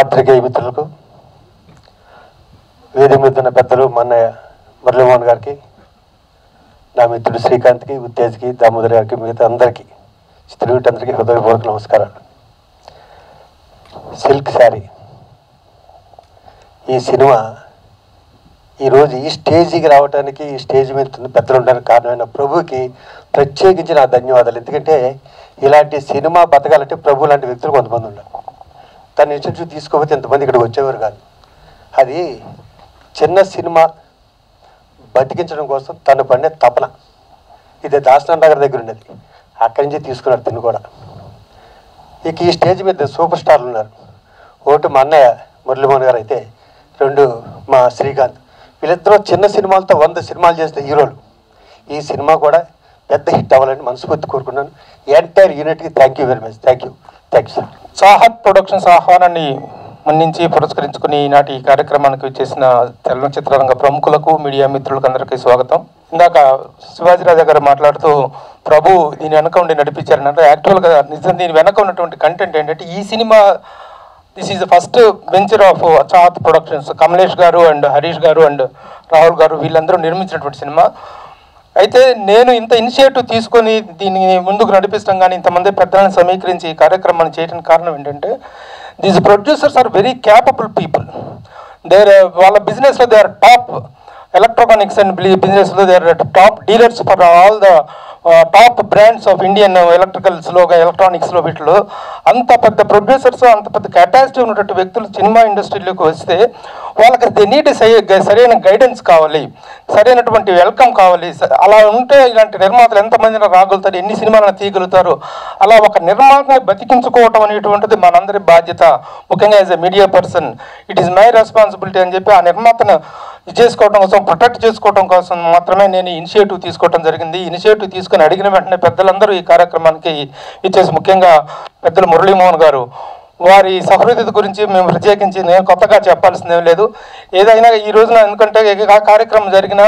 పాత్రికేయ మిత్రులకు, వేదిక మీద ఉన్న పెద్దలు, మా అన్నయ్య మురళీమోహన్ గారికి, నా మిత్రుడు శ్రీకాంత్కి, ఉత్తేజ్కి, దామోదర్ గారికి, మిగతా అందరికీ, చిత్రవీటందరికీ హృదయపూర్వక నమస్కారాలు. సిల్క్ శారీ ఈ సినిమా ఈరోజు ఈ స్టేజీకి రావడానికి, ఈ స్టేజ్ మీద పెద్దలు ఉండడానికి కారణమైన ప్రభుకి ప్రత్యేకించి నా ధన్యవాదాలు. ఎందుకంటే ఇలాంటి సినిమా బతకాలంటే ప్రభు లాంటి వ్యక్తులు కొంతమంది ఉన్నారు. తన ఇన్స్టిట్యూట్ తీసుకోకపోతే ఇంతమంది ఇక్కడికి వచ్చేవారు కాదు. అది చిన్న సినిమా బతికించడం కోసం తను పడిన తపన. ఇది దాసనాథ్ నగర్ దగ్గర ఉన్నది, అక్కడి నుంచి తీసుకున్నారు తిను కూడా. ఇక ఈ స్టేజ్ మీద సూపర్ స్టార్లు ఉన్నారు. ఒకటి మా అన్నయ్య మురళీమోహన్ గారు అయితే, రెండు మా శ్రీకాంత్. వీళ్ళిద్దరూ చిన్న సినిమాలతో 100 సినిమాలు చేస్తే హీరోలు. ఈ సినిమా కూడా పెద్ద హిట్ అవ్వాలని మనస్ఫూర్తి కోరుకున్నాను. ఎంటైర్ యూనిట్కి thank you very much. Thank you sir. Chahat productions ఆహ్వానాన్ని మన్నించి పురస్కరించుకుని ఈనాటి ఈ కార్యక్రమానికి చేసిన చలనచిత్రరంగ ప్రముఖులకు, మీడియా మిత్రులకు అందరికీ స్వాగతం. ఇందాక శివాజీరాజా గారు మాట్లాడుతూ ప్రభు దీని వెనక ఉండి నడిపించారనంటే, యాక్చువల్గా నిజం దీని వెనక ఉన్నటువంటి కంటెంట్ ఏంటంటే, ఈ cinema this is the first venture of Chahat productions. Kamlesh గారు అండ్ హరీష్ గారు అండ్ రాహుల్ గారు వీళ్ళందరూ నిర్మించినటువంటి సినిమా. అయితే నేను ఇంత ఇనిషియేటివ్ తీసుకొని దీన్ని ముందుకు నడిపిస్తాం, కానీ ఇంతమంది పెద్దలను సమీకరించి ఈ కార్యక్రమాన్ని చేయడానికి కారణం ఏంటంటే, these producers are very capable people. వాళ్ళ బిజినెస్లో they are top electronics and బిజినెస్లో they are top dealers for all the top brands of Indian ఎలక్ట్రికల్స్లో, ఎలక్ట్రానిక్స్లో, వీటిలో అంత పెద్ద ప్రొడ్యూసర్స్, అంత పెద్ద కెపాసిటీ ఉన్నటువంటి వ్యక్తులు సినిమా ఇండస్ట్రీలోకి వస్తే వాళ్ళకి దే నీడ్ సరైన గైడెన్స్ కావాలి, సరైనటువంటి వెల్కమ్ కావాలి. అలా ఉంటే ఇలాంటి నిర్మాతలు ఎంతమందిని రాగలుగుతారు, ఎన్ని సినిమాలను తీయగలుగుతారు. అలా ఒక నిర్మాతని బతికించుకోవటం అనేటువంటిది మనందరి బాధ్యత. ముఖ్యంగా as a media person it is my responsibility అని చెప్పి ఆ నిర్మాతను చేసుకోవడం కోసం, ప్రొటెక్ట్ చేసుకోవడం కోసం మాత్రమే నేను ఇనిషియేటివ్ తీసుకోవడం జరిగింది. ఇనిషియేటివ్ తీసుకుని అడిగిన వెంటనే పెద్దలందరూ ఈ కార్యక్రమానికి ఇచ్చేసి, ముఖ్యంగా పెద్దలు మురళీమోహన్ గారు, వారి సహృదయత గురించి మేము ప్రత్యేకించి నేను కొత్తగా చెప్పాల్సిందేం లేదు. ఏదైనా ఈ రోజున ఎందుకంటే ఆ కార్యక్రమం జరిగిన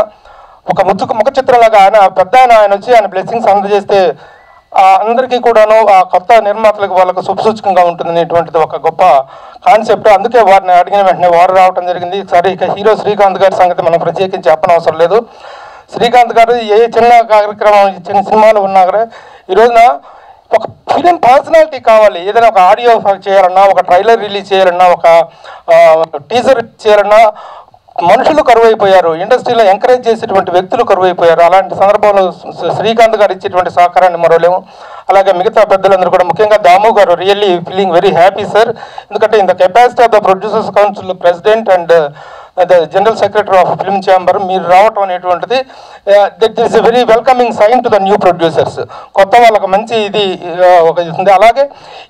ఒక ముఖ చిత్రంలాగా ఆయన వచ్చి ఆయన బ్లెస్సింగ్స్ అందజేస్తే అందరికీ కూడాను ఆ కొత్త నిర్మాతలకు వాళ్ళకు శుభసూచకంగా ఉంటుంది అనేటువంటిది ఒక గొప్ప కాన్సెప్ట్. అందుకే వారిని అడిగిన వెంటనే వారు రావడం జరిగింది. సరే, ఇక హీరో శ్రీకాంత్ గారి సంగతి మనం ప్రత్యేకించి చెప్పనవసరం లేదు. శ్రీకాంత్ గారు ఏ చిన్న కార్యక్రమం, చిన్న సినిమాలు ఉన్నా కూడా ఈ రోజున ఒక ఫిలిం పర్సనాలిటీ కావాలి. ఏదైనా ఒక ఆడియో చేయాలన్నా, ఒక ట్రైలర్ రిలీజ్ చేయాలన్నా, ఒక టీజర్ చేయాలన్నా మనుషులు కరువైపోయారు. ఇండస్ట్రీలో ఎంకరేజ్ చేసేటువంటి వ్యక్తులు కరువైపోయారు. అలాంటి సందర్భంలో శ్రీకాంత్ గారు ఇచ్చేటువంటి సహకారాన్ని మరోలేము. అలాగే మిగతా పెద్దలందరూ కూడా, ముఖ్యంగా Damu garu, really feeling very happy sir. ఎందుకంటే in the capacity of the producers council president and the general secretary of film chamber మీరు రావటం అనేటువంటిది that is a very welcoming sign to the new producers. కొత్త వాళ్ళకి మంచి ఇది ఒక ఉంది. అలాగే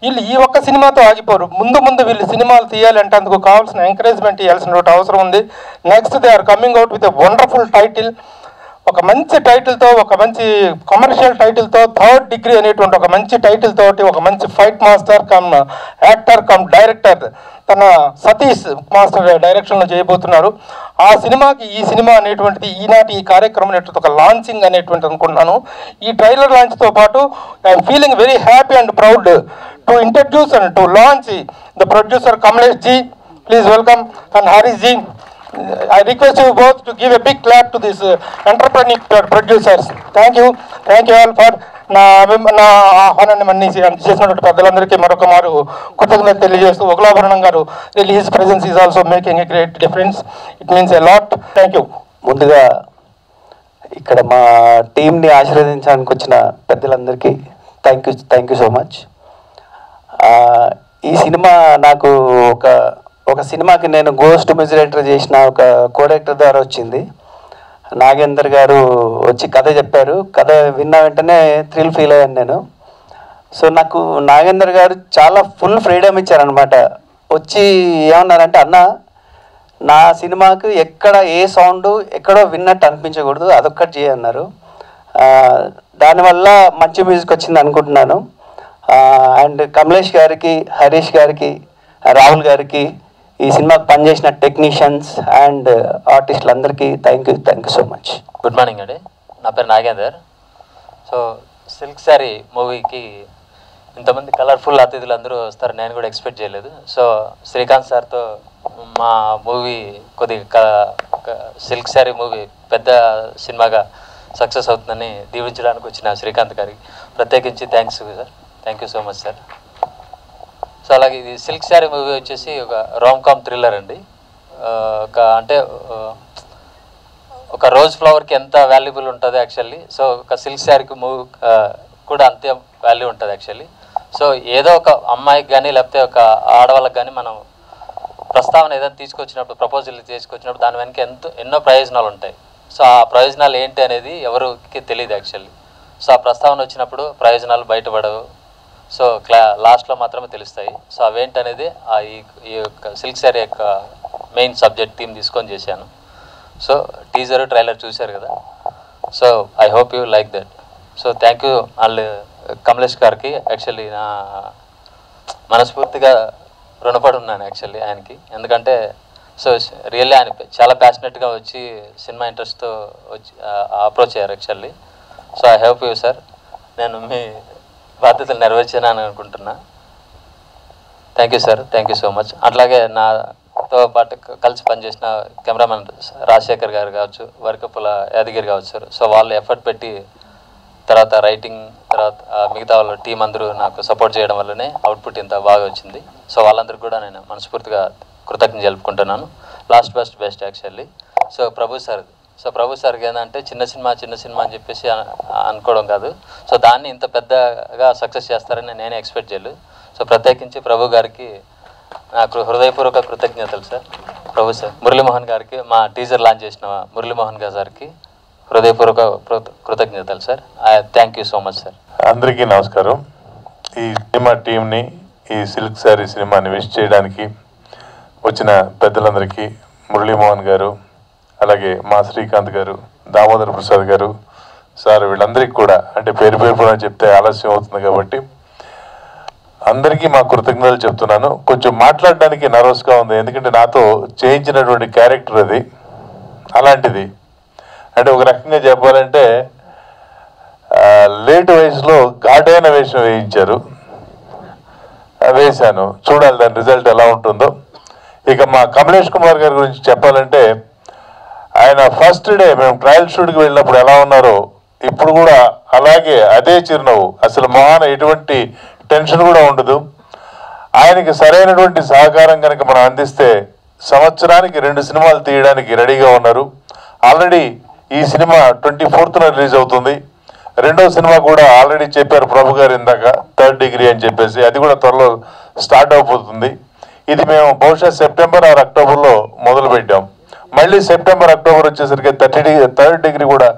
వీళ్ళు ఈ ఒక్క సినిమాతో ఆగిపోరు. ముందు వీళ్ళు సినిమాలు తీయాలంటే అందుకు కావాల్సిన ఎంకరేజ్మెంట్ ఇవ్వాల్సిన అవసరం ఉంది. Next they are coming out with a wonderful title. ఒక మంచి టైటిల్తో, ఒక మంచి కమర్షియల్ టైటిల్తో, 3rd డిగ్రీ అనేటువంటి ఒక మంచి టైటిల్ తోటి, ఒక మంచి fight master come actor come director తన సతీష్ మాస్టర్ డైరెక్షన్లో చేయబోతున్నారు. ఆ సినిమాకి ఈ సినిమా అనేటువంటిది ఈనాటి ఈ కార్యక్రమం అనేటువంటి ఒక లాంచింగ్ అనేటువంటి అనుకుంటున్నాను. ఈ ట్రైలర్ లాంచ్తో పాటు I'm feeling very happy and proud to introduce and to launch the producer Kamlesh ji. Please welcome. And Harish ji, I request you both to give a big clap to these entrepreneur producers. Thank you all for నా ఆహ్వానాన్ని మన్నించి చేసినటువంటి పెద్దలందరికీ మరొక మారు కృతజ్ఞతలు తెలియజేస్తూ, ఒకలాభరణం గారు, really his presence is also making a great difference. It means a lot. Thank you. ముందుగా ఇక్కడ మా టీంని ఆశీర్వదించడానికి వచ్చిన పెద్దలందరికీ థ్యాంక్ యూ సో మచ్. ఈ సినిమా నాకు ఒక సినిమాకి నేను గోస్ట్ మ్యూజిక్ చేసిన ఒక కోడైరెక్టర్ ద్వారా వచ్చింది. నాగేందర్ గారు వచ్చి కథ చెప్పారు. కథ విన్న వెంటనే థ్రిల్ ఫీల్ అయ్యాను నేను. సో నాకు నాగేందర్ గారు చాలా ఫుల్ ఫ్రీడమ్ ఇచ్చారనమాట. వచ్చి ఏమన్నారంటే, అన్న నా సినిమాకు ఎక్కడ ఏ సౌండ్ ఎక్కడో విన్నట్టు అనిపించకూడదు, అదొక్కటి చేయన్నారు. దానివల్ల మంచి మ్యూజిక్ వచ్చింది అనుకుంటున్నాను. అండ్ కమలేష్ గారికి, హరీష్ గారికి, రాహుల్ గారికి, ఈ సినిమాకి పనిచేసిన టెక్నీషియన్స్ అండ్ ఆర్టిస్టులు అందరికీ thank you so much. Good morning అండి. నా పేరు నాగేందర్. సో సిల్క్ శారీ మూవీకి ఇంతమంది కలర్ఫుల్ అతిథులు అందరూ వస్తారు నేను కూడా ఎక్స్పెక్ట్ చేయలేదు. సో శ్రీకాంత్ సార్తో మా మూవీ కొద్దిగా సిల్క్ శారీ మూవీ పెద్ద సినిమాగా సక్సెస్ అవుతుందని దీవించడానికి వచ్చిన శ్రీకాంత్ గారికి ప్రత్యేకించి thanks sir. Thank you so much sir. So అలాగే ఇది సిల్క్ శారీ మూవీ వచ్చేసి ఒక రామ్ కామ్ థ్రిల్లర్ అండి. ఒక రోజ్ ఫ్లవర్కి ఎంత వాల్యుబుల్ ఉంటుంది యాక్చువల్లీ, సో ఒక సిల్క్ శారీకి మూవీ కూడా అంతే వాల్యూ ఉంటుంది యాక్చువల్లీ. సో ఏదో ఒక అమ్మాయికి కానీ లేకపోతే ఒక ఆడవాళ్ళకి కానీ మనం ప్రస్తావన ఏదైనా తీసుకొచ్చినప్పుడు, ప్రపోజల్ తీసుకొచ్చినప్పుడు దాని వెనక ఎన్నో ప్రయోజనాలు ఉంటాయి. సో ఆ ప్రయోజనాలు ఏంటి అనేది ఎవరికి తెలియదు యాక్చువల్లీ. సో ఆ ప్రస్తావన వచ్చినప్పుడు ప్రయోజనాలు బయటపడవు, సో లాస్ట్లో మాత్రమే తెలుస్తాయి. సో అవేంటి అనేది ఈ యొక్క సిల్క్ శారీ యొక్క మెయిన్ సబ్జెక్ట్ థీమ్ తీసుకొని చేశాను. సో టీజర్ ట్రైలర్ చూశారు కదా, so I hope you like that. So thank you వాళ్ళు కమలేష్ గారికి యాక్చువల్లీ నా మనస్ఫూర్తిగా రుణపడి ఉన్నాను యాక్చువల్లీ ఆయనకి. ఎందుకంటే సో రియల్లీ ఆయన చాలా ప్యాషనెట్గా వచ్చి సినిమా ఇంట్రెస్ట్తో వచ్చి అప్రోచ్ అయ్యారు actually. So I hope you sir, నేను మీ బాధ్యతలు నెరవేర్చానని అనుకుంటున్నా. Thank you sir, thank you so much. అట్లాగే నాతో పాటు కలిసి పనిచేసిన కెమెరామెన్ రాజశేఖర్ గారు కావచ్చు, వరకపుల యాదగిరి కావచ్చు సార్. సో వాళ్ళు ఎఫర్ట్ పెట్టి తర్వాత రైటింగ్ తర్వాత మిగతా వాళ్ళ టీం అందరూ నాకు సపోర్ట్ చేయడం వల్లనే అవుట్పుట్ ఇంత బాగా వచ్చింది. సో వాళ్ళందరికీ కూడా నేను మనస్ఫూర్తిగా కృతజ్ఞత జరుపుకుంటున్నాను. Last best actually. So Prabhu సార్కి ఏంటంటే చిన్న సినిమా అని చెప్పేసి అనుకోవడం కాదు, సో దాన్ని ఇంత పెద్దగా సక్సెస్ చేస్తారని నేనే ఎక్స్పెక్ట్ చేయలేదు. సో ప్రత్యేకించి ప్రభు గారికి నాకు హృదయపూర్వక కృతజ్ఞతలు సార్. ప్రభు సార్, మురళీమోహన్ గారికి, మా టీజర్ లాంచ్ చేసిన మురళీమోహన్ గారికి హృదయపూర్వక కృతజ్ఞతలు sir. Thank you so much sir. అందరికీ నమస్కారం. ఈ సినిమా టీంని, ఈ సిల్క్ శారీ సినిమాని విష్ చేయడానికి వచ్చిన పెద్దలందరికీ, మురళీమోహన్ గారు, అలాగే మా శ్రీకాంత్ గారు, దామోదర్ ప్రసాద్ గారు సార్, వీళ్ళందరికీ కూడా, అంటే పేరు చెప్తే ఆలస్యం అవుతుంది కాబట్టి అందరికీ మా కృతజ్ఞతలు చెప్తున్నాను. కొంచెం మాట్లాడడానికి నర్వస్గా ఉంది, ఎందుకంటే నాతో చేయించినటువంటి క్యారెక్టర్ అది అలాంటిది. అంటే ఒక రకంగా చెప్పాలంటే లేట్ వయసులో ఘాటైన వేషం వేశాను. చూడాలి దాని రిజల్ట్ ఎలా ఉంటుందో. ఇక మా కమలేష్ కుమార్ గారి గురించి చెప్పాలంటే, ఆయన ఫస్ట్ డే మేము ట్రయల్ షూట్కి వెళ్ళినప్పుడు ఎలా ఉన్నారో ఇప్పుడు కూడా అలాగే అదే చిరునవ్వు, అసలు మొహాన ఎటువంటి టెన్షన్ కూడా ఉండదు. ఆయనకి సరైనటువంటి సహకారం కనుక మనం అందిస్తే సంవత్సరానికి 2 సినిమాలు తీయడానికి రెడీగా ఉన్నారు. ఆల్రెడీ ఈ సినిమా 24న రిలీజ్ అవుతుంది. రెండో సినిమా కూడా ఆల్రెడీ చెప్పారు ప్రభు గారు ఇందాక, 3rd డిగ్రీ అని చెప్పేసి, అది కూడా త్వరలో స్టార్ట్ అయిపోతుంది. ఇది మేము బహుశా సెప్టెంబర్ ఆర్ అక్టోబర్లో మొదలు పెట్టాం. మళ్ళీ సెప్టెంబర్ అక్టోబర్ వచ్చేసరికి 3rd డిగ్రీ కూడా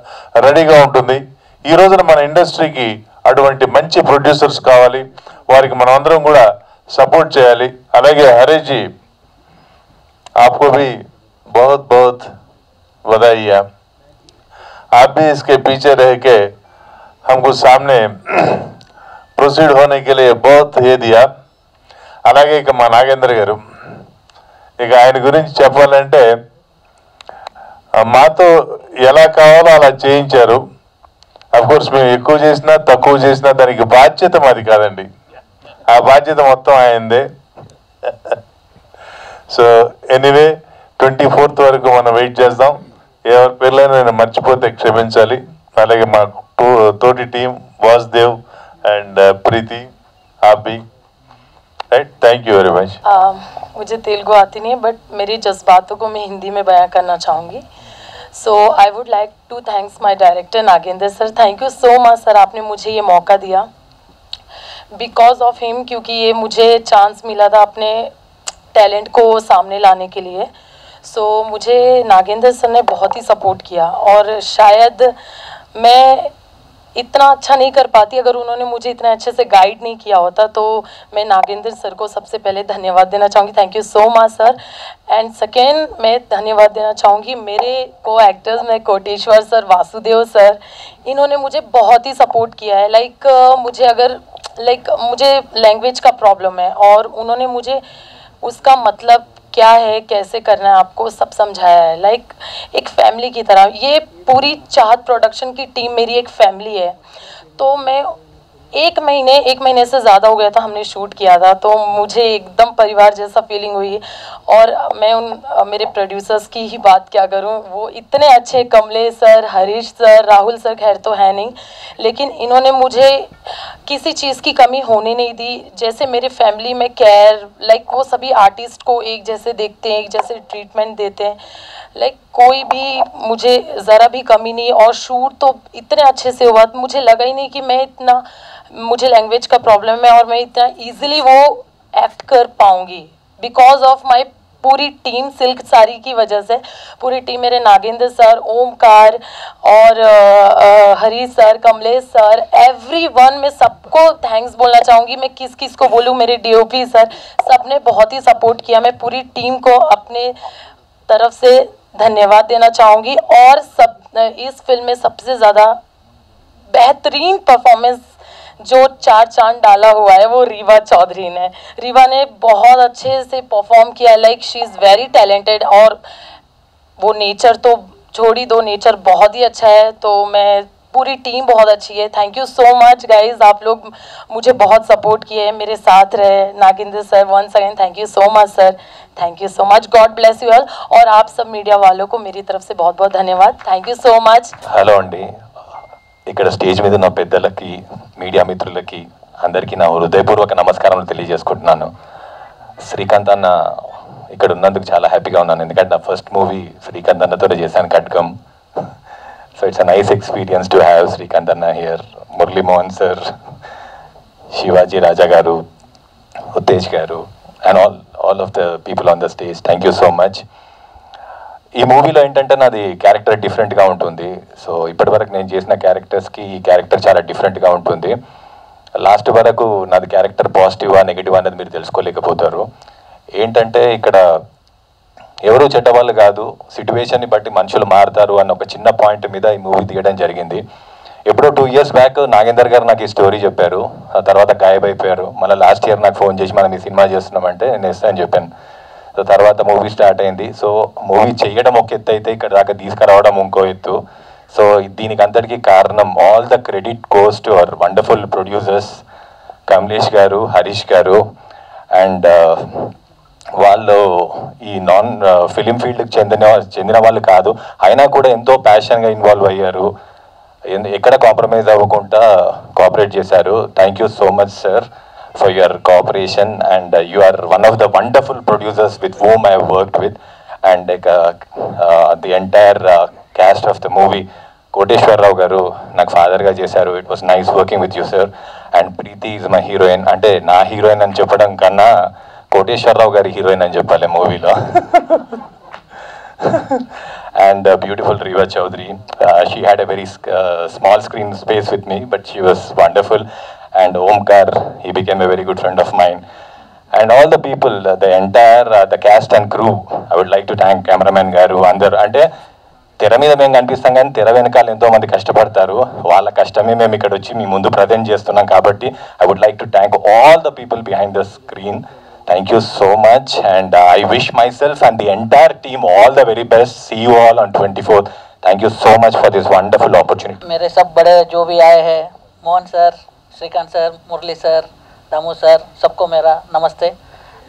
రెడీగా ఉంటుంది. ఈ రోజున మన ఇండస్ట్రీకి అటువంటి మంచి ప్రొడ్యూసర్స్ కావాలి, వారికి మనం అందరం కూడా సపోర్ట్ చేయాలి. అలాగే హరీష్ आपको भी बहुत बहुत बधाई है. आप भी इसके पीछे रह के हमको सामने प्रोसीड होने के लिए बहुत ये दिया. అలాగే ఇక మా నాగేంద్ర గారు, ఇక ఆయన గురించి చెప్పాలంటే మాతో ఎలా కావాలో అలా చేయించారు. అఫ్కోర్స్ మేము ఎక్కువ చేసినా తక్కువ చేసినా దానికి బాధ్యత మాది కాదండి, ఆ బాధ్యత మొత్తం ఆయనదే. సో ఎనీవే 24th వరకు మనం వెయిట్ చేద్దాం. ఎవరి పేర్లైనా నేను మర్చిపోతే క్షమించాలి. అలాగే మా తోటి టీం వాసుదేవ్ అండ్ ప్రీతి, ఆపి, right. Thank you very much. मुझे तेलुगु आती नहीं है, बट मेरी जज्बातों को मैं हिंदी में बयां करना चाहूँगी. So I would like to thanks my director Nagendra sir. Thank you so much sir, आपने मुझे ये मौका दिया. बिकॉज ऑफ हिम, क्योंकि ये मुझे चांस मिला था अपने टैलेंट को सामने लाने के लिए. सो मुझे नागेंद्र सर ने बहुत ही सपोर्ट किया, और शायद मैं इतना अच्छा नहीं कर पाती अगर उन्होंने मुझे इतना अच्छे से गाइड नहीं किया होता. तो मैं नागेंद्र सर को सबसे पहले धन्यवाद देना चाहूँगी. Thank you so much sir. And second मैं धन्यवाद देना चाहूँगी मेरे को एक्टर्स में कोटेश्वर सर, वासुदेव सर, इन्होंने मुझे बहुत ही सपोर्ट किया है. मुझे लैंग्वेज का प्रॉब्लम है, और उन्होंने मुझे उसका मतलब क्या है, कैसे करना है आपको, सब समझाया है. एक फैमिली की तरह. ये पूरी चाहत प्रोडक्शन की टीम मेरी एक फैमिली है. तो मैं एक महीने से ज़्यादा हो गया था हमने शूट किया था, तो मुझे एकदम परिवार जैसा फीलिंग हुई। और मैं मेरे प्रोड्यूसर्स की ही बात क्या करूं, वो इतने अच्छे, Kamlesh sir, Harish sir, Rahul sir खैर तो है नहीं, लेकिन इन्होंने मुझे किसी चीज़ की कमी होने नहीं दी। जैसे मेरे फैमिली में केयर, लाइक वो सभी आर्टिस्ट को एक जैसे देखते हैं, एक जैसे ट्रीटमेंट देते हैं, लाइक कोई भी मुझे ज़रा भी कमी नहीं। और शूट तो इतने अच्छे से हुआ, मुझे लगा ही नहीं कि मैं इतना, मुझे लैंग्वेज का प्रॉब्लम है और मैं इतना इजीली वो एक्ट कर पाऊंगी, बिकॉज ऑफ माय पूरी टीम, सिल्क साड़ी की वजह से पूरी टीम, मेरे नागेंद्र सर, ओमकार और Harish sir, Kamlesh sir, everyone, मैं सबको थैंक्स बोलना चाहूँगी। मैं किस किस को बोलूँ, मेरे डीओपी सर, सबने बहुत ही सपोर्ट किया। मैं पूरी टीम को अपने तरफ से धन्यवाद देना चाहूँगी। और सब इस फिल्म में सबसे ज़्यादा बेहतरीन परफॉर्मेंस जो 4 चांद डाला हुआ है वो रीवा चौधरी ने। रीवा ने बहुत अच्छे से परफॉर्म किया, like she is very talented. और वो नेचर तो छोड़ ही दो, नेचर बहुत ही अच्छा है। तो मैं, पूरी टीम बहुत अच्छी है। Thank you so much guys, आप लोग मुझे बहुत सपोर्ट किए, मेरे साथ रहे। Nagendra sir, once again thank you so much sir, thank you so much, God bless you all. और आप सब मीडिया वालों को मेरी तरफ से बहुत बहुत धन्यवाद, thank you so much. Hello అండి, ఇక్కడ స్టేజ్ మీద ఉన్న పెద్దలకి, మీడియా మిత్రులకి అందరికీ నా హృదయపూర్వక నమస్కారాలు తెలియజేసుకుంటున్నాను. శ్రీకాంత్ అన్న ఇక్కడ ఉన్నందుకు చాలా హ్యాపీగా ఉన్నాను, ఎందుకంటే నా ఫస్ట్ మూవీ శ్రీకాంత్ అన్నతో చేశాను, ఖడ్గం. So it's a nice experience to have Srikanth అన్న హియర్, మురళీ మోహన్ సార్, శివాజీ రాజా గారు, ఉత్తేజ్ గారు, and all of the people on the stage, thank you so much. ఈ మూవీలో ఏంటంటే నాది క్యారెక్టర్ డిఫరెంట్గా ఉంటుంది. సో ఇప్పటివరకు నేను చేసిన క్యారెక్టర్స్కి ఈ క్యారెక్టర్ చాలా డిఫరెంట్గా ఉంటుంది. లాస్ట్ వరకు నాది క్యారెక్టర్ పాజిటివా నెగిటివా అనేది మీరు తెలుసుకోలేకపోతారు. ఏంటంటే ఇక్కడ ఎవరు చెడ్డవాళ్ళు కాదు, సిచ్యువేషన్ని బట్టి మనుషులు మారుతారు అన్న ఒక చిన్న పాయింట్ మీద ఈ మూవీ తీయడం జరిగింది. ఎప్పుడో 2 years బ్యాక్ నాగేందర్ గారు నాకు ఈ స్టోరీ చెప్పారు, ఆ తర్వాత గాయబైపోయారు. మళ్ళీ లాస్ట్ ఇయర్ నాకు ఫోన్ చేసి మనం ఈ సినిమా చేస్తున్నామంటే నేను ఎస్ అని చెప్పాను. సో తర్వాత మూవీ స్టార్ట్ అయింది. సో మూవీ చేయడం ఒక ఎత్తు అయితే ఇక్కడ దాకా తీసుకురావడం ఇంకో ఎత్తు. సో దీనికి అంతటికీ కారణం, all the credit goes to our wonderful producers Kamlesh గారు, హరీష్ గారు. అండ్ వాళ్ళు ఈ నాన్ ఫిలిం ఫీల్డ్కి చెందిన వాళ్ళు కాదు, అయినా కూడా ఎంతో ప్యాషన్గా ఇన్వాల్వ్ అయ్యారు, ఎక్కడ కాంప్రమైజ్ అవ్వకుండా కోఆపరేట్ చేశారు. Thank you so much sir for your cooperation, and you are one of the wonderful producers with whom I have worked with, and the entire cast of the movie. Koteswar Rao garu నాకు ఫాదర్గా చేశారు. It was nice working with you sir. And Preethi is my heroine. అంటే నా heroine అని చెప్పడం కన్నా కోటేశ్వర్ రావు గారి heroine అని చెప్పాలి మూవీలో. And beautiful Riva Chaudhary, she had a very small screen space with me, but she was wonderful. And Omkar, he became a very good friend of mine. And all the people, the entire the cast and crew, I would like to thank cameraman garu, andaru. Ante తెర మీద మేము కనిపిస్తాం కానీ తెర వెనకాల ఎంతో మంది కష్టపడతారు, వాళ్ళ కష్టమే మేము ఇక్కడ వచ్చి మీ ముందు ప్రజెంట్ చేస్తున్నాం. కాబట్టి I would like to thank all the people behind the screen. Thank you so much, and I wish myself and the entire team all the very best. See you all on 24th. Thank you so much for this wonderful opportunity. मेरे सब बड़े जो भी आए हैं, Mohan sir, Shrikant sir, मुरली sir, Damu sir, सबको मेरा नमस्ते.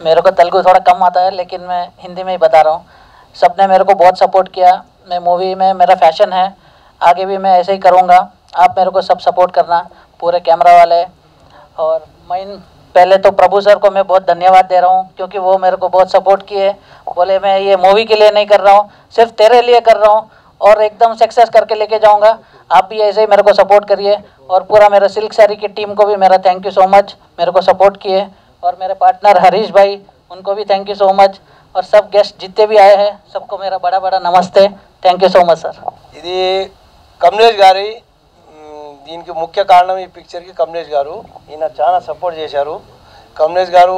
मेरे को तेलुगु थोड़ा कम आता है, लेकिन मैं हिंदी में ही बता रहा हूँ. सब ने मेरे को बहुत सपोर्ट किया. मैं मूवी में, मेरा फैशन है, आगे भी मैं ऐसे ही करूँगा. आप मेरे को सब सपोर्ट करना, पूरे कैमरा वाले. और मैं पहले तो प्रभु सर को मैं बहुत धन्यवाद दे रहा हूँ, क्योंकि वो मेरे को बहुत सपोर्ट किए. बोले मैं ये मूवी के लिए नहीं कर रहा हूँ, सिर्फ तेरे लिए कर रहा हूँ और एकदम सक्सेस करके लेके जाऊँगा. आप भी ऐसे ही मेरे को सपोर्ट करिए. और पूरा मेरा सिल्क साड़ी की टीम को भी मेरा थैंक यू सो मच, मेरे को सपोर्ट किए. और मेरे पार्टनर हरीश भाई, उनको भी थैंक यू सो मच. और सब गेस्ट जितने भी आए हैं, सबको मेरा बड़ा बड़ा नमस्ते. Thank you so much sir. ఇది కమలేష్ గారి, దీనికి ముఖ్య కారణం ఈ పిక్చర్కి కమలేష్ గారు. ఈయన చాలా సపోర్ట్ చేశారు. కమలేష్ గారు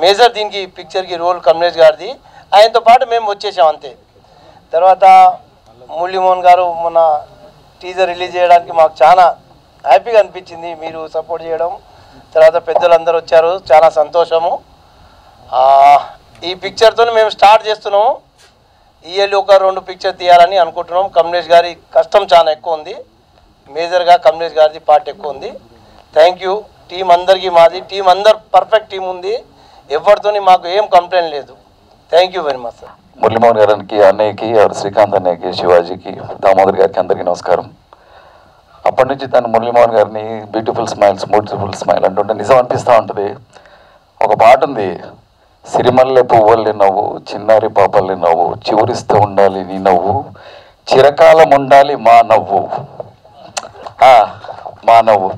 మేజర్ దీనికి పిక్చర్కి రోల్ కమలేష్ గారిది. ఆయనతో పాటు మేము వచ్చేసాం అంతే. తర్వాత మురళీమోహన్ గారు మొన్న టీజర్ రిలీజ్ చేయడానికి మాకు చాలా హ్యాపీగా అనిపించింది, మీరు సపోర్ట్ చేయడం. తర్వాత పెద్దలందరూ వచ్చారు, చాలా సంతోషము. ఈ పిక్చర్తో మేము స్టార్ట్ చేస్తున్నాము. ఇయర్లీ ఒక 2 పిక్చర్ తీయాలని అనుకుంటున్నాం. కమలేష్ గారి కష్టం చాలా ఎక్కువ ఉంది, మేజర్గా కమలేష్ గారిది పార్ట్ ఎక్కువ ఉంది. Thank you. టీం అందరికీ మాది టీం అందరు పర్ఫెక్ట్ టీం ఉంది, ఎవరితోని మాకు ఏం కంప్లైంట్ లేదు. Thank you very much sir. Muralimohan గారికి, అన్నయ్యకి, శ్రీకాంత్ అన్నయ్యకి, శివాజీకి, దామోదర్ గారికి అందరికీ నమస్కారం. అప్పటి నుంచి తను మురళీమోహన్ గారిని బ్యూటిఫుల్ స్మైల్ అంటుంటే నిజం అనిపిస్తూ ఉంటుంది. ఒక పాట ఉంది, సిరిమల్లె పువ్వుల్ని నవ్వు, చిన్నారి పాపల్ని నవ్వు, చివురిస్తూ ఉండాలి నీ నవ్వు, చిరకాలం ఉండాలి మా నవ్వు. మా నవ్వు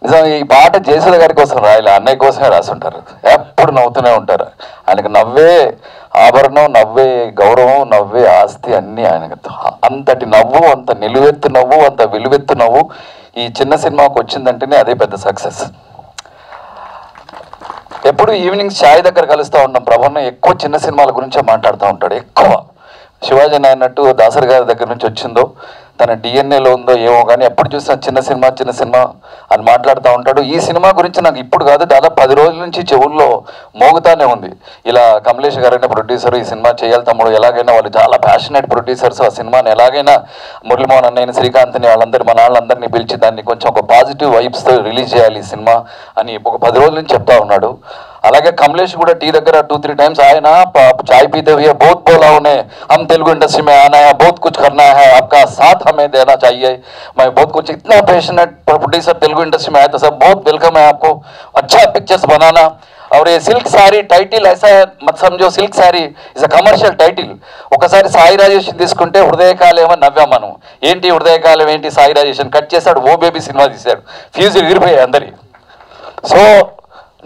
నిజం. ఈ పాట జయసుధ గారి కోసం రాయాలి, అన్నయ్య కోసమే రాసుంటారు. ఎప్పుడు నవ్వుతూనే ఉంటారు. ఆయనకు నవ్వే ఆభరణం, నవ్వే గౌరవం, నవ్వే ఆస్తి అన్నీ ఆయనకు. అంతటి నవ్వు, అంత నిలువెత్తు నవ్వు, అంత విలువెత్తు నవ్వు ఈ చిన్న సినిమాకు వచ్చిందంటేనే అదే పెద్ద సక్సెస్. ఎప్పుడు ఈవినింగ్ ఛాయ్ దగ్గర కలుస్తూ ఉంటాం. ప్రభన్న ఎక్కువ చిన్న సినిమాల గురించే మాట్లాడుతూ ఉంటాడు. ఎక్కువ శివాజీ అన్నట్టు దాసరి గారి దగ్గర నుంచి వచ్చిందో తన డిఎన్ఏలో ఉందో ఏమో కానీ ఎప్పుడు చూసినా చిన్న సినిమా అని మాట్లాడుతూ ఉంటాడు. ఈ సినిమా గురించి నాకు ఇప్పుడు కాదు, దాదాపు 10 రోజుల నుంచి చెవుల్లో మోగుతానే ఉంది. ఇలా కమలేష్ గారైన ప్రొడ్యూసర్ ఈ సినిమా చేయాలి తమ్ముడు, ఎలాగైనా వాళ్ళు చాలా ప్యాషనేట్ ప్రొడ్యూసర్స్, ఆ సినిమాని ఎలాగైనా మురళీమోహన్ అన్నయ్యని, శ్రీకాంత్ని, వాళ్ళందరి మన వాళ్ళందరినీ పిలిచి దాన్ని కొంచెం ఒక పాజిటివ్ వైబ్స్తో రిలీజ్ చేయాలి ఈ సినిమా అని ఒక 10 రోజుల నుంచి చెప్తా ఉన్నాడు. అలాగే కమలేష్ కూడా టీ దగ్గర 2-3 टाइम्स ఆయన చాయ్ పీతే हुए बहुत बोला उन्हें, हम तेलुगु इंडस्ट्री में आना है, बहुत कुछ करना है, आपका साथ हमें देना चाहिए. मैं बहुत कुछ इतना पैशनेट प्रोड्यूसर तेलुगु इंडस्ट्री में आया था, सब बहुत वेलकम है आपको, अच्छा पिक्चर्स बनाना. और ये సిల్క్ సారీ టైటిల్ ऐसा मत समझो, silk sorry is a commercial title. ఒకసారి సాయి రాజేష్ తీసుకుంటే హృదయకాలేమో నవ్వాం మనం. ఏంటి హృదయకాలం ఏంటి, సాయి రాజేష్ కట్ చేశాడు, ఓ బేబీ సినిమా తీశాడు, ఫ్యూజ్ ఎగిరిపోయాయి అందరి. సో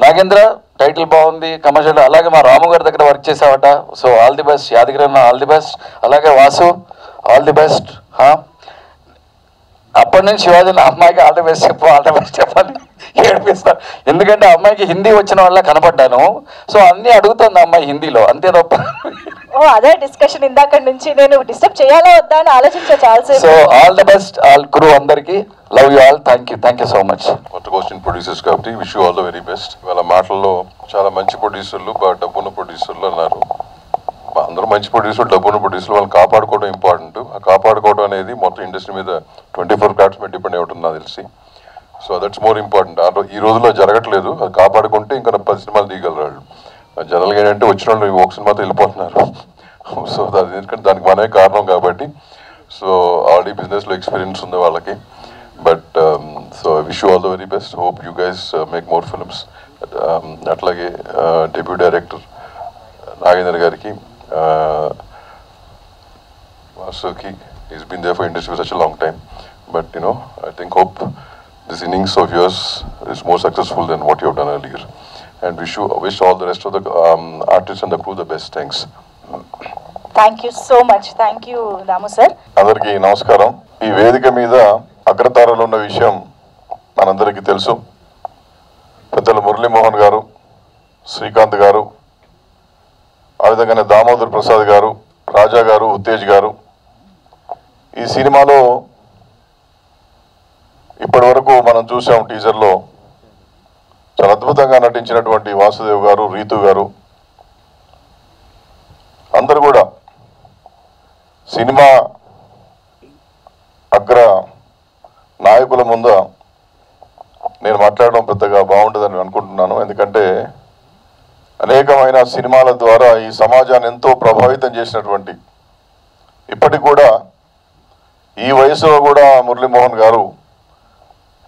నాగేంద్ర టైటిల్ బాగుంది, కమర్షియల్. అలాగే మా రాము గారి దగ్గర వర్క్ చేసావట, so all the best. Yadagiri అన్న ఆల్ ది బెస్ట్. అలాగే వాసు ఆల్ ది బెస్ట్. అప్పటి నుంచి శివాజీ నా అమ్మాయికి ఆల్ ది బెస్ట్ చెప్పాలి ఏడిపిస్తా. ఎందుకంటే అమ్మాయికి హిందీ వచ్చిన వాళ్ళ కనపడ్డాను, సో అన్నీ అడుగుతుంది అమ్మాయి హిందీలో, అంతే తప్ప. అదే డిస్కషన్ ఇందాక నుంచి నేను డిస్టర్బ్ చేయాలా వద్దా అని ఆలోచించా చాలాసేపు. So all the best all crew అందరికి. Love you all. Thank you so much. కొత్త క్వశ్చన్ ప్రొడ్యూసర్స్ కాబట్టి wish you all the very best. వాళ్ళ మాటల్లో చాలా మంచి ప్రొడ్యూసర్లు, బాగా డబ్బున్న ప్రొడ్యూసర్లు అన్నారు. అందరూ మంచి ప్రొడ్యూసర్, డబ్బున్న ప్రొడ్యూసర్లు, వాళ్ళని కాపాడుకోవడం ఇంపార్టెంట్. ఆ కాపాడుకోవడం అనేది మొత్తం ఇండస్ట్రీ మీద 24 క్రాఫ్ట్స్ మీద డిపెండ్ అయి ఉంటుంది నాకు తెలిసి. So that's more important. ఈ రోజుల్లో జరగట్లేదు, అది కాపాడుకుంటే ఇంకా 10 సినిమాలు తీయగలరు వాళ్ళు. జనరల్గా ఏంటంటే వచ్చిన వాళ్ళు ఒక సినిమాతో వెళ్ళిపోతున్నారు. సో అది ఎందుకంటే దానికి మనమే కారణం కాబట్టి. సో ఆల్రెడీ బిజినెస్లో ఎక్స్పీరియన్స్ ఉంది వాళ్ళకి. But so wish you all the very best. Hope you guys make more films. అట్లాగే డెబ్యూ డైరెక్టర్ నాగేంద్ర గారికి, Vasuki, is been there for industry for such a long time. But I think hope this innings of yours is more successful than what you have done earlier. And wish all the rest of the artists and the crew the best. Thanks. Thank you so much. Thank you Ramu sir. అందరికీ నమస్కారం. ఈ వేదిక మీద అగ్రతారలు ఉన్న విషయం మనందరికీ తెలుసు. పెద్దలు మురళీమోహన్ గారు, శ్రీకాంత్ గారు, ఆ విధంగానే దామోదర్ ప్రసాద్ గారు, రాజా గారు, ఉత్తేజ్ గారు. ఈ సినిమాలో ఇప్పటి వరకు మనం చూసాం టీజర్లో చాలా అద్భుతంగా నటించినటువంటి వాసుదేవ్ గారు, రీతు గారు అందరూ కూడా సినిమా అగ్ర నాయకుల ముందు నేను మాట్లాడడం పెద్దగా బాగుంటుందని అనుకుంటున్నాను. ఎందుకంటే అనేకమైన సినిమాల ద్వారా ఈ సమాజాన్ని ఎంతో ప్రభావితం చేసినటువంటి, ఇప్పటికి కూడా ఈ వయసులో కూడా మురళీమోహన్ గారు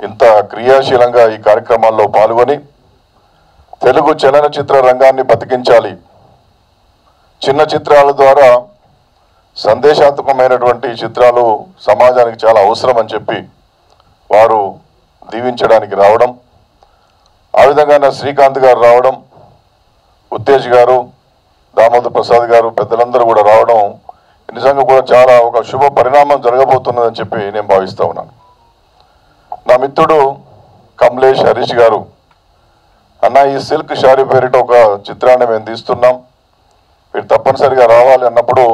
ఇంత క్రియాశీలంగా ఈ కార్యక్రమాల్లో పాల్గొని తెలుగు చలనచిత్ర రంగాన్ని బతికించాలి, చిన్న చిత్రాల ద్వారా సందేశాత్మకమైనటువంటి చిత్రాలు సమాజానికి చాలా అవసరం అని చెప్పి వారు దీవించడానికి రావడం, ఆ విధంగా శ్రీకాంత్ గారు రావడం, ఉత్తేజ్ గారు, దామోదర్ ప్రసాద్ గారు, పెద్దలందరూ కూడా రావడం నిజంగా కూడా చాలా ఒక శుభ పరిణామం జరగబోతున్నదని చెప్పి నేను భావిస్తూ ఉన్నాను. నా మిత్రుడు కమలేష్, హరీష్ గారు, అన్న ఈ సిల్క్ శారీ పేరిట ఒక చిత్రాన్ని మేము తీస్తున్నాం, మీరు తప్పనిసరిగా రావాలి అన్నప్పుడు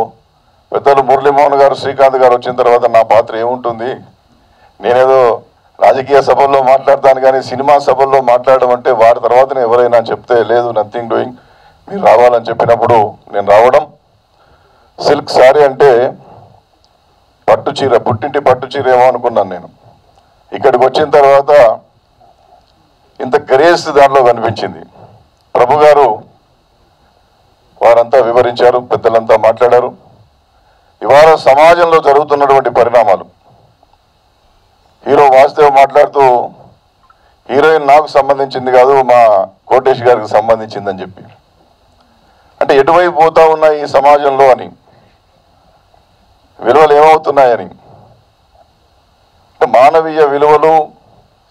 పెద్దలు మురళీమోహన్ గారు, శ్రీకాంత్ గారు వచ్చిన తర్వాత నా పాత్ర ఏముంటుంది, నేనేదో రాజకీయ సభల్లో మాట్లాడతాను కానీ సినిమా సభల్లో మాట్లాడడం అంటే వారి తర్వాతనే ఎవరైనా చెప్తే లేదు, నథింగ్ డూయింగ్, మీరు రావాలని చెప్పినప్పుడు నేను రావడం. సిల్క్ శారీ అంటే పట్టు చీర, పుట్టింటి పట్టు చీర ఏమో అనుకున్నాను నేను. ఇక్కడికి వచ్చిన తర్వాత ఇంత గ్రేస్ దాంట్లో కనిపించింది. ప్రభు గారు వారంతా వివరించారు, పెద్దలంతా మాట్లాడారు. ఇవాళ సమాజంలో జరుగుతున్నటువంటి పరిణామాలు, హీరో వాసుదేవ్ మాట్లాడుతూ హీరోయిన్ నాకు సంబంధించింది కాదు, మా కోటేష్ గారికి సంబంధించిందని చెప్పి, అంటే ఎటువైపు పోతా ఉన్నాయి ఈ సమాజంలో అని, విలువలు ఏమవుతున్నాయని, మానవీయ విలువలు,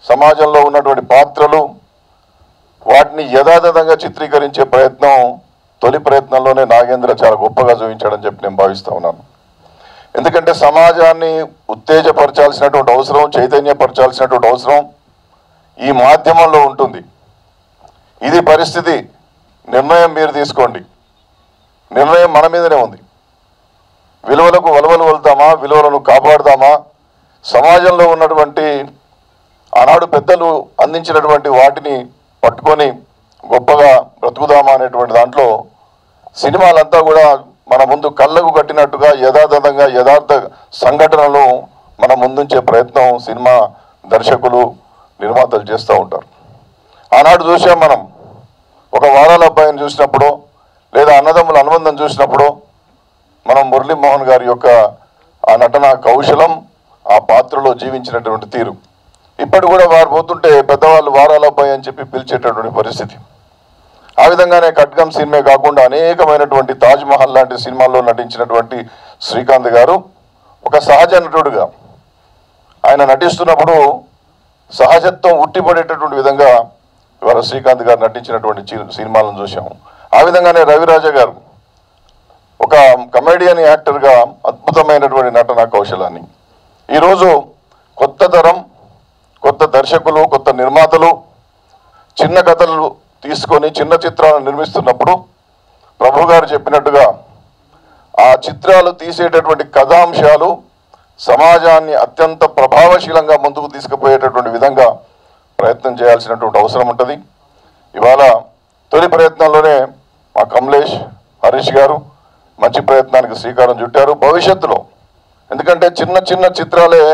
సమాజంలో ఉన్నటువంటి పాత్రలు, వాటిని యథాతథంగా చిత్రీకరించే ప్రయత్నం తొలి ప్రయత్నంలోనే నాగేంద్ర చాలా గొప్పగా చూపించాడని చెప్పి నేను భావిస్తూ ఉన్నాను. ఎందుకంటే సమాజాన్ని ఉత్తేజపరచాల్సినటువంటి అవసరం, చైతన్యపరచాల్సినటువంటి అవసరం ఈ మాధ్యమంలో ఉంటుంది. ఇది పరిస్థితి. నిర్ణయం మీరు తీసుకోండి. నిర్ణయం మన మీదనే ఉంది. విలువలకు వలవలు వెళ్తామా, విలువలను కాపాడుదామా, సమాజంలో ఉన్నటువంటి ఆనాడు పెద్దలు అందించినటువంటి వాటిని పట్టుకొని గొప్పగా బ్రతుకుదామా అనేటువంటి దాంట్లో సినిమాలంతా కూడా మన ముందు కళ్ళకు కట్టినట్టుగా యథాతథంగా యథార్థ సంఘటనలు మన ముందుంచే ప్రయత్నం సినిమా దర్శకులు, నిర్మాతలు చేస్తూ ఉంటారు. ఆనాడు చూసాం మనం, ఒక వారాల అబ్బాయిని చూసినప్పుడు లేదా అన్నదమ్ముల అనుబంధం చూసినప్పుడు మనం మురళీమోహన్ గారి యొక్క ఆ నటన కౌశలం, ఆ పాత్రలో జీవించినటువంటి తీరు, ఇప్పటి కూడా వారు పోతుంటే పెద్దవాళ్ళు వారాల అబ్బాయి అని చెప్పి పిలిచేటటువంటి పరిస్థితి. ఆ విధంగానే ఖడ్గం సినిమా కాకుండా అనేకమైనటువంటి తాజ్ మహల్ లాంటి సినిమాల్లో నటించినటువంటి శ్రీకాంత్ గారు ఒక సహజ నటుడుగా ఆయన నటిస్తున్నప్పుడు సహజత్వం ఉట్టిపడేటటువంటి విధంగా ఇవాళ శ్రీకాంత్ గారు నటించినటువంటి సినిమాలను చూసాము. ఆ విధంగానే రవిరాజ గారు ఒక కమెడియన్ యాక్టర్గా అద్భుతమైనటువంటి నటన కౌశలాన్ని, ఈరోజు కొత్త తరం, కొత్త దర్శకులు, కొత్త నిర్మాతలు చిన్న కథలు తీసుకొని చిన్న చిత్రాలను నిర్మిస్తున్నప్పుడు ప్రభు గారు చెప్పినట్టుగా ఆ చిత్రాలు తీసేటటువంటి కథాంశాలు సమాజాన్ని అత్యంత ప్రభావశీలంగా ముందుకు తీసుకుపోయేటటువంటి విధంగా ప్రయత్నం చేయాల్సినటువంటి అవసరం ఉంటుంది. ఇవాళ తొలి ప్రయత్నంలోనే మా కమలేష్, హరీష్ గారు మంచి ప్రయత్నానికి శ్రీకారం చుట్టారు. భవిష్యత్తులో ఎందుకంటే చిన్న చిన్న చిత్రాలే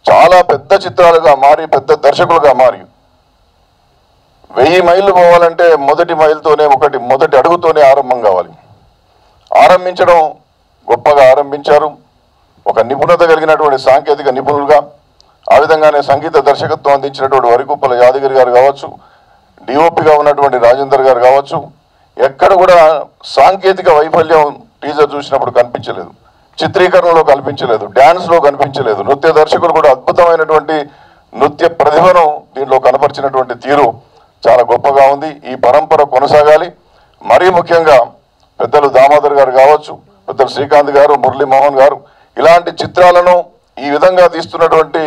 చాలా పెద్ద చిత్రాలుగా మారి, పెద్ద దర్శకులుగా మారి 1000 మైళ్ళు పోవాలంటే మొదటి మైలుతోనే, మొదటి అడుగుతోనే ఆరంభం కావాలి. ఆరంభించడం గొప్పగా ఆరంభించారు. ఒక నిపుణత కలిగినటువంటి సాంకేతిక నిపుణులుగా, ఆ విధంగానే సంగీత దర్శకత్వం అందించినటువంటి వరికుప్పల యాదగిరి గారు కావచ్చు, డిఓపిగా ఉన్నటువంటి రాజేందర్ గారు కావచ్చు, ఎక్కడ కూడా సాంకేతిక వైఫల్యం టీజర్ చూసినప్పుడు కనిపించలేదు, చిత్రీకరణలో కనిపించలేదు, డ్యాన్స్లో కనిపించలేదు. నృత్య దర్శకులు కూడా అద్భుతమైనటువంటి నృత్య ప్రతిభను దీనిలో కనపరిచినటువంటి తీరు చాలా గొప్పగా ఉంది. ఈ పరంపర కొనసాగాలి. మరీ ముఖ్యంగా పెద్దలు దామోదర్ గారు కావచ్చు, పెద్దలు శ్రీకాంత్ గారు, మురళీమోహన్ గారు ఇలాంటి చిత్రాలను ఈ విధంగా తీస్తున్నటువంటి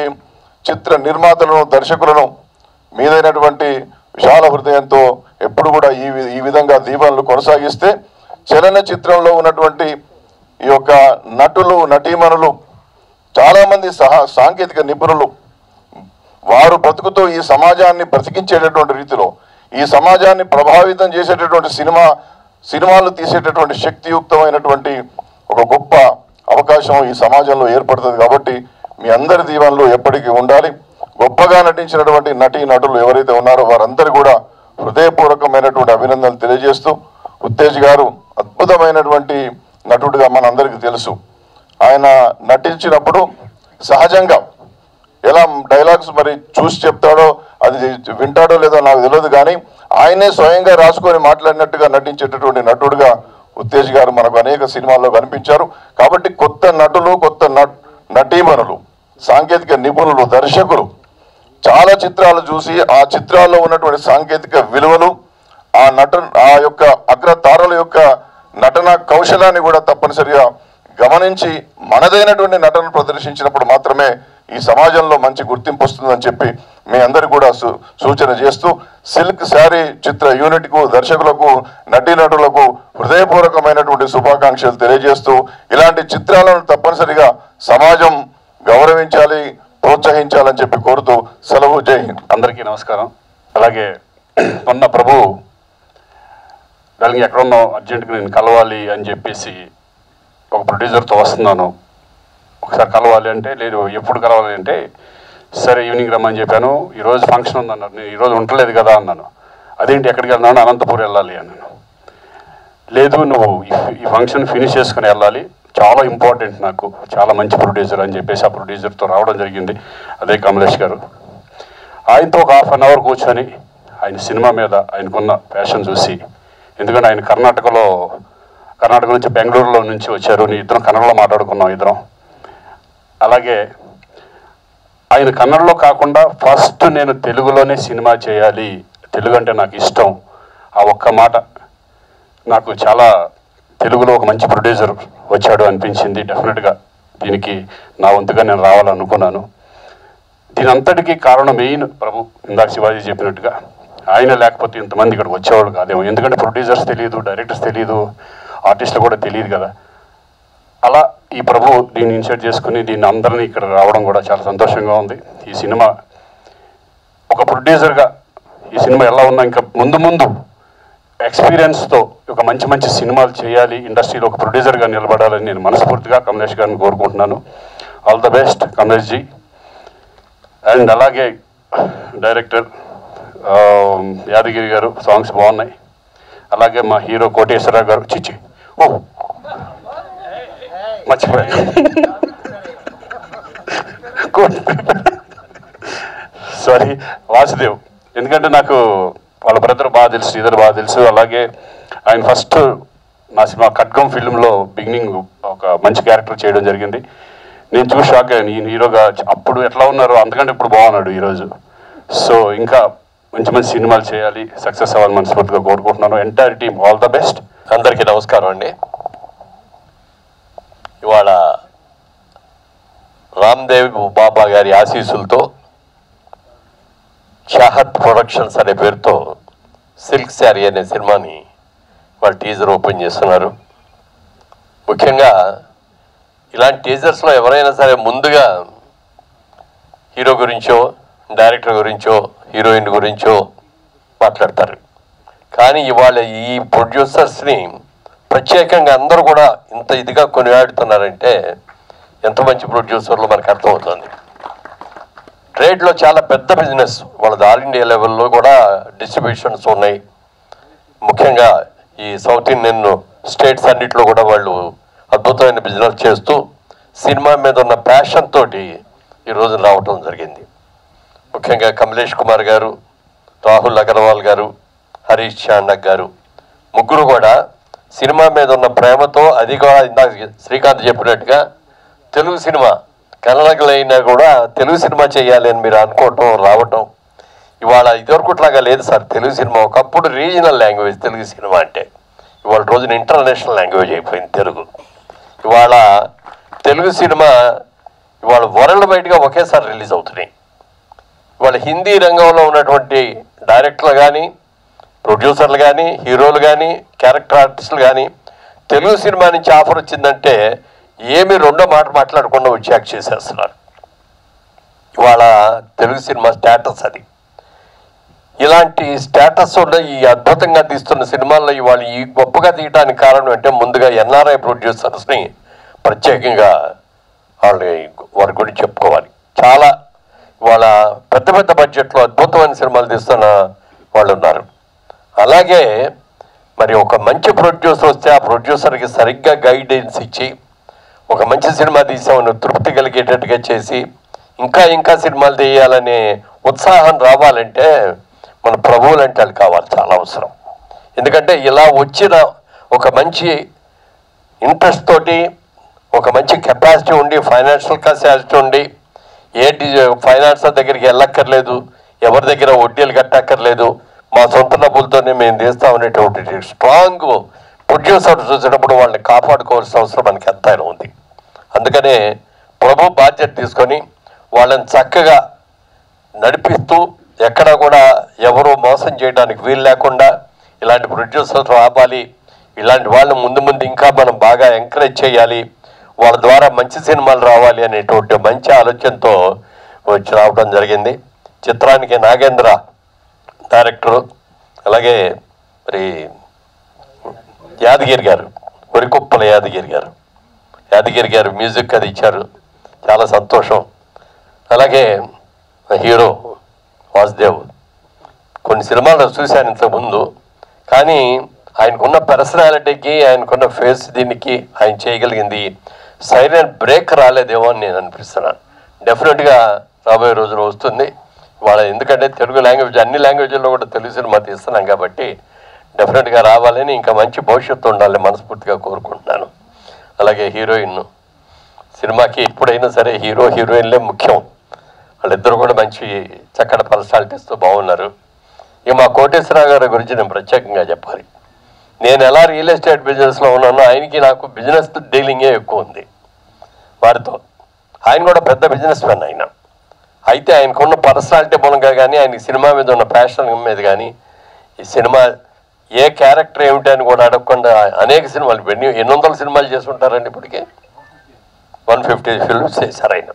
చిత్ర నిర్మాతలను, దర్శకులను మీదైనటువంటి విశాల హృదయంతో ఎప్పుడు కూడా ఈ విధంగా దీవెనలు కొనసాగిస్తే చలనచిత్రంలో ఉన్నటువంటి ఈ యొక్క నటులు, నటీమణులు, చాలామంది సాంకేతిక నిపుణులు వారు బతుకుతూ ఈ సమాజాన్ని బ్రతికించేటటువంటి రీతిలో, ఈ సమాజాన్ని ప్రభావితం చేసేటటువంటి సినిమాలు తీసేటటువంటి శక్తియుక్తమైనటువంటి ఒక గొప్ప అవకాశం ఈ సమాజంలో ఏర్పడుతుంది. కాబట్టి మీ అందరి దీవెనలు ఎప్పటికీ ఉండాలి. గొప్పగా నటించినటువంటి నటీ నటులు ఎవరైతే ఉన్నారో వారందరూ కూడా హృదయపూర్వకమైనటువంటి అభినందనలు తెలియజేస్తూ, ఉత్తేజ్ గారు అద్భుతమైనటువంటి నటుడిగా మనందరికీ తెలుసు. ఆయన నటించినప్పుడు సహజంగా ఎలా డైలాగ్స్ మరి చూసి చెప్తాడో, అది వింటాడో లేదో నాకు తెలియదు, కానీ ఆయనే స్వయంగా రాసుకొని మాట్లాడినట్టుగా నటించేటటువంటి నటుడుగా ఉత్తేజ్ గారు మనకు అనేక సినిమాల్లో కనిపించారు. కాబట్టి కొత్త నటులు, కొత్త నటీమణులు, సాంకేతిక నిపుణులు, దర్శకులు చాలా చిత్రాలు చూసి ఆ చిత్రాల్లో ఉన్నటువంటి సాంకేతిక విలువలు, ఆ యొక్క అగ్రతారల యొక్క నటన కౌశలాన్ని కూడా తప్పనిసరిగా గమనించి మనదైనటువంటి నటన ప్రదర్శించినప్పుడు మాత్రమే ఈ సమాజంలో మంచి గుర్తింపు వస్తుందని చెప్పి మీ అందరికీ కూడా సూచన చేస్తూ, సిల్క్ శారీ చిత్ర యూనిట్కు, దర్శకులకు, నటీనటులకు హృదయపూర్వకమైనటువంటి శుభాకాంక్షలు తెలియజేస్తూ, ఇలాంటి చిత్రాలను తప్పనిసరిగా సమాజం గౌరవించాలి, ప్రోత్సహించాలని చెప్పి కోరుతూ సెలవు. జై హింద్. అందరికీ నమస్కారం. అలాగే మొన్న ప్రభు దానికి ఎక్కడున్నో అర్జెంటుగా నేను కలవాలి అని చెప్పేసి ఒక ప్రొడ్యూసర్తో వస్తున్నాను, ఒకసారి కలవాలి అంటే, లేదు ఎప్పుడు కలవాలి అంటే సరే ఈవినింగ్ రమ్మని చెప్పాను. ఈరోజు ఫంక్షన్ ఉందన్నారు. నేను ఈరోజు ఉండలేదు కదా అన్నాను. అదేంటి ఎక్కడికి వెళ్తున్నాను? అనంతపూర్ వెళ్ళాలి అన్నాను. లేదు, నువ్వు ఈ ఫంక్షన్ ఫినిష్ చేసుకుని వెళ్ళాలి, చాలా ఇంపార్టెంట్, నాకు చాలా మంచి ప్రొడ్యూసర్ అని చెప్పేసి ఆ ప్రొడ్యూసర్తో రావడం జరిగింది. అదే కమలేష్ గారు. ఆయనతో ఒక హాఫ్ అన్ అవర్ కూర్చొని ఆయన సినిమా మీద ఆయనకున్న ప్యాషన్ చూసి, ఎందుకంటే ఆయన కర్ణాటక నుంచి బెంగళూరులో నుంచి వచ్చారు. ఇద్దరం కన్నడలో మాట్లాడుకున్నాం ఇద్దరం. అలాగే ఆయన కన్నడలో కాకుండా ఫస్ట్ నేను తెలుగులోనే సినిమా చేయాలి, తెలుగు అంటే నాకు ఇష్టం, ఆ ఒక్క మాట నాకు చాలా, తెలుగులో ఒక మంచి ప్రొడ్యూసర్ వచ్చాడు అనిపించింది. డెఫినెట్గా దీనికి నా వంతుగా నేను రావాలనుకున్నాను. దీని అంతటికీ కారణం మెయిన్ ప్రభు. ఇందాక శివాజీ చెప్పినట్టుగా ఆయన లేకపోతే ఇంతమంది ఇక్కడికి వచ్చేవాళ్ళు కాదేమో. ఎందుకంటే ప్రొడ్యూసర్స్ తెలియదు, డైరెక్టర్స్ తెలియదు, ఆర్టిస్టులు కూడా తెలియదు కదా. అలా ఈ ప్రభు దీన్ని ఇన్షర్ట్ చేసుకుని దీన్ని అందరినీ ఇక్కడ రావడం కూడా చాలా సంతోషంగా ఉంది. ఈ సినిమా ఒక ప్రొడ్యూసర్గా ఈ సినిమా ఎలా ఉన్నా ఇంకా ముందు ముందు ఎక్స్పీరియన్స్తో ఒక మంచి సినిమాలు చేయాలి, ఇండస్ట్రీలో ఒక ప్రొడ్యూసర్గా నిలబడాలని నేను మనస్ఫూర్తిగా కమలేష్ గారిని కోరుకుంటున్నాను. All the best Kamlesh ji. And అలాగే డైరెక్టర్ యాదగిరి గారు, సాంగ్స్ బాగున్నాయి. అలాగే మా హీరో కోటేశ్వరరావు గారు, చిచ్చి మర్చిపోయాను, సారీ, వాసుదేవ్. ఎందుకంటే నాకు వాళ్ళ బ్రదర్ బాగా తెలుసు, శ్రీధర్ బాగా తెలుసు. అలాగే ఆయన ఫస్ట్ నా సినిమా ఖడ్గం ఫిల్మ్లో బిగినింగ్ ఒక మంచి క్యారెక్టర్ చేయడం జరిగింది. నేను చూసి షాక్ అయ్యాను, ఈయన హీరోగా అప్పుడు ఎట్లా ఉన్నారో అంతకంటే ఇప్పుడు బాగున్నాడు ఈరోజు. సో ఇంకా మంచి సినిమాలు చేయాలి, సక్సెస్ అవ్వాలని మనస్ఫూర్తిగా కోరుకుంటున్నాను. Entire team all the best. అందరికీ నమస్కారం అండి. ఇవాళ రామ్దేవ్ బాబా గారి ఆశీస్సులతో చాహత్ ప్రొడక్షన్స్ అనే పేరుతో సిల్క్ శారీ అనే సినిమాని వాళ్ళ టీజర్ ఓపెన్ చేస్తున్నారు. ముఖ్యంగా ఇలాంటి టీజర్స్లో ఎవరైనా సరే ముందుగా హీరో గురించో, డైరెక్టర్ గురించో, హీరోయిన్ గురించో మాట్లాడతారు. కానీ ఇవాళ ఈ ప్రొడ్యూసర్స్ని ప్రత్యేకంగా అందరూ కూడా ఇంత ఇదిగా కొనియాడుతున్నారంటే ఎంత మంచి ప్రొడ్యూసర్లు మనకు అర్థమవుతుంది. ట్రేడ్లో చాలా పెద్ద బిజినెస్ వాళ్ళది, ఆల్ ఇండియా లెవెల్లో కూడా డిస్ట్రిబ్యూషన్స్ ఉన్నాయి. ముఖ్యంగా ఈ సౌత్ ఇండియన్ స్టేట్స్ అన్నింటిలో కూడా వాళ్ళు అద్భుతమైన బిజినెస్ చేస్తూ సినిమా మీద ఉన్న ప్యాషన్ తోటి ఈరోజు రావటం జరిగింది. ముఖ్యంగా కమలేష్ కుమార్ గారు, రాహుల్ అగర్వాల్ గారు, హరీష్ చాండక్ గారు, ముగ్గురు కూడా సినిమా మీద ఉన్న ప్రేమతో, అది కూడా ఇందాక శ్రీకాంత్ చెప్పినట్టుగా తెలుగు సినిమా కన్నడలైనా కూడా తెలుగు సినిమా చేయాలి అని మీరు అనుకోవటం, రావటం. ఇవాళ ఇదివరకుట్లాగా లేదు సార్. తెలుగు సినిమా ఒకప్పుడు రీజనల్ లాంగ్వేజ్ తెలుగు సినిమా అంటే, ఇవాళ రోజున ఇంటర్నేషనల్ లాంగ్వేజ్ అయిపోయింది తెలుగు. ఇవాళ తెలుగు సినిమా ఇవాళ వరల్డ్ వైడ్గా ఒకేసారి రిలీజ్ అవుతున్నాయి. ఇవాళ హిందీ రంగంలో ఉన్నటువంటి డైరెక్టర్లు కానీ, ప్రొడ్యూసర్లు కానీ, హీరోలు కానీ, క్యారెక్టర్ ఆర్టిస్టులు కానీ తెలుగు సినిమా నుంచి ఆఫర్ వచ్చిందంటే ఏమి రెండో మాట మాట్లాడకుండా వచ్చి యాక్ట్ చేసేస్తున్నారు. ఇవాళ తెలుగు సినిమా స్టేటస్ అది. ఇలాంటి స్టేటస్ ఉన్న ఈ అద్భుతంగా తీస్తున్న సినిమాల్లో ఇవాళ ఈ గొప్పగా తీయడానికి కారణం అంటే ముందుగా ఎన్ఆర్ఐ ప్రొడ్యూసర్స్ని ప్రత్యేకంగా వారి గురించి చెప్పుకోవాలి. చాలా ఇవాళ పెద్ద బడ్జెట్లో అద్భుతమైన సినిమాలు తీస్తున్న వాళ్ళు ఉన్నారు. అలాగే మరి ఒక మంచి ప్రొడ్యూసర్ వస్తే ఆ ప్రొడ్యూసర్కి సరిగ్గా గైడెన్స్ ఇచ్చి ఒక మంచి సినిమా తీసామని తృప్తి కలిగేటట్టుగా చేసి ఇంకా సినిమాలు తీయాలనే ఉత్సాహం రావాలంటే మన ప్రభువులు అంటే అది కావాలి, చాలా అవసరం. ఎందుకంటే ఇలా వచ్చిన ఒక మంచి ఇంట్రెస్ట్ తోటి, ఒక మంచి కెపాసిటీ ఉండి, ఫైనాన్షియల్ కెపాసిటీ ఉండి, ఫైనాన్సర్ దగ్గరికి వెళ్ళక్కర్లేదు, ఎవరి దగ్గర వడ్డీలు కట్టక్కర్లేదు, మా సొంత డబ్బులతోనే మేము తీస్తామనేటువంటి స్ట్రాంగ్ ప్రొడ్యూసర్ చూసినప్పుడు వాళ్ళని కాపాడుకోవాల్సిన అవసరం మనకి ఎంతైనా ఉంది. అందుకనే ప్రభు బాధ్యత తీసుకొని వాళ్ళని చక్కగా నడిపిస్తూ ఎక్కడ కూడా ఎవరో మోసం చేయడానికి వీలు లేకుండా ఇలాంటి ప్రొడ్యూసర్స్ రావాలి, ఇలాంటి వాళ్ళు ముందు ఇంకా మనం బాగా ఎంకరేజ్ చేయాలి, వాళ్ళ ద్వారా మంచి సినిమాలు రావాలి అనేటువంటి మంచి ఆలోచనతో వచ్చి రావడం జరిగింది. చిత్రానికి నాగేంద్ర డైరెక్టరు, అలాగే మరి యాదగిరి గారు, వరికుప్పల యాదగిరి గారు మ్యూజిక్ అది ఇచ్చారు, చాలా సంతోషం. అలాగే హీరో వాసుదేవ్ కొన్ని సినిమాలు చూశాను ఇంతకుముందు, కానీ ఆయనకున్న పర్సనాలిటీకి ఆయనకున్న ఫేస్ దీనికి ఆయన చేయగలిగింది సైలెంట్ బ్రేక్ రాలేదేమో అని నేను అనిపిస్తున్నాను. డెఫినెట్గా రాబోయే రోజులు వస్తుంది వాళ్ళ, ఎందుకంటే తెలుగు లాంగ్వేజ్ అన్ని లాంగ్వేజ్ల్లో కూడా తెలుగు సినిమా తీస్తున్నాం కాబట్టి డెఫినెట్గా రావాలని, ఇంకా మంచి భవిష్యత్తు ఉండాలని మనస్ఫూర్తిగా కోరుకుంటున్నాను. అలాగే హీరోయిన్ సినిమాకి ఎప్పుడైనా సరే హీరో హీరోయిన్లే ముఖ్యం. వాళ్ళిద్దరు కూడా మంచి చక్కటి పర్సనాలిటీస్తో బాగున్నారు. ఇక మా కోటేశ్వరరావు గారి గురించి నేను ప్రత్యేకంగా చెప్పాలి. నేను ఎలా రియల్ ఎస్టేట్ బిజినెస్లో ఉన్నానో ఆయనకి నాకు బిజినెస్ డీలింగే ఎక్కువ ఉంది వారితో. ఆయన కూడా పెద్ద బిజినెస్ మ్యాన్ ఆయన. అయితే ఆయనకున్న పర్సనాలిటీ మూలంగా కానీ ఆయనకి సినిమా మీద ఉన్న ప్యాషన్ మీద కానీ ఈ సినిమా ఏ క్యారెక్టర్ ఏమిటి అని కూడా అడగకుండా అనేక సినిమాలు 800 సినిమాలు చేసి ఉంటారండి ఇప్పటికే. 150 ఫిల్మ్స్ చేశారు ఆయన.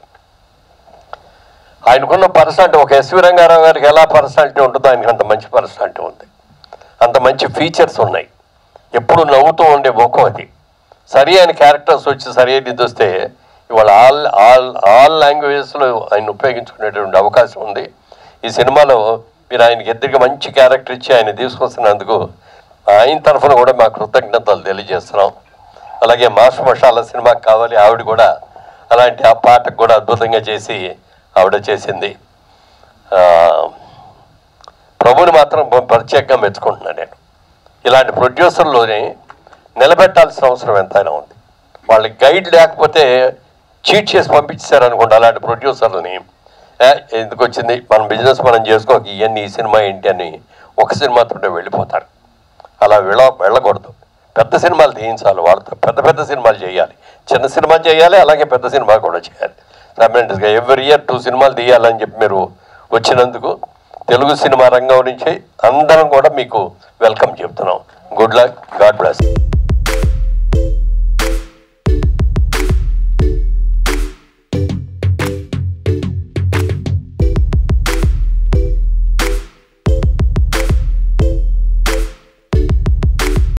ఆయనకున్న పర్సనాలిటీ ఒక ఎస్వి రంగారావు గారికి ఎలా పర్సనాలిటీ ఉంటుందో ఆయనకి అంత మంచి పర్సనాలిటీ ఉంది, అంత మంచి ఫీచర్స్ ఉన్నాయి. ఎప్పుడు నవ్వుతూ ఉండే ముఖం అది. సరి అయిన క్యారెక్టర్స్ వచ్చి సరి అయినది వస్తే ఇవాళ ఆల్ లాంగ్వేజెస్లో ఆయన ఉపయోగించుకునేటువంటి అవకాశం ఉంది. ఈ సినిమాలో మీరు ఆయనకి ఎదురుగా మంచి క్యారెక్టర్ ఇచ్చి ఆయన తీసుకొస్తున్నందుకు ఆయన తరఫున కూడా మా కృతజ్ఞతలు తెలియజేస్తున్నాం. అలాగే మాస్ మషాలా సినిమాకి కావాలి ఆవిడ కూడా అలాంటి ఆ పాటకు కూడా అద్భుతంగా చేసి ఆవిడ చేసింది. ప్రభుని మాత్రం ప్రత్యేకంగా మెచ్చుకుంటున్నాను నేను. ఇలాంటి ప్రొడ్యూసర్లోనే నిలబెట్టాల్సిన అవసరం ఎంతైనా ఉంది. వాళ్ళకి గైడ్ లేకపోతే చీట్ చేసి పంపించారు అనుకోండి అలాంటి ప్రొడ్యూసర్లని. ఎందుకు వచ్చింది మన బిజినెస్ మనం చేసుకోక ఇవన్నీ ఈ సినిమా ఏంటి అని ఒక సినిమాతో వెళ్ళిపోతారు. అలా వెళ్ళకూడదు. పెద్ద సినిమాలు తీయించాలి, వాళ్ళతో పెద్ద సినిమాలు చేయాలి, చిన్న సినిమా చేయాలి, అలాగే పెద్ద సినిమా కూడా చేయాలి. సైమల్టేనియస్గా ఎవ్రీ ఇయర్ 2 సినిమాలు తీయాలని చెప్పి మీరు వచ్చినందుకు తెలుగు సినిమా రంగం నుంచి అందరం కూడా మీకు వెల్కమ్ చెప్తున్నాం. Good luck, God bless.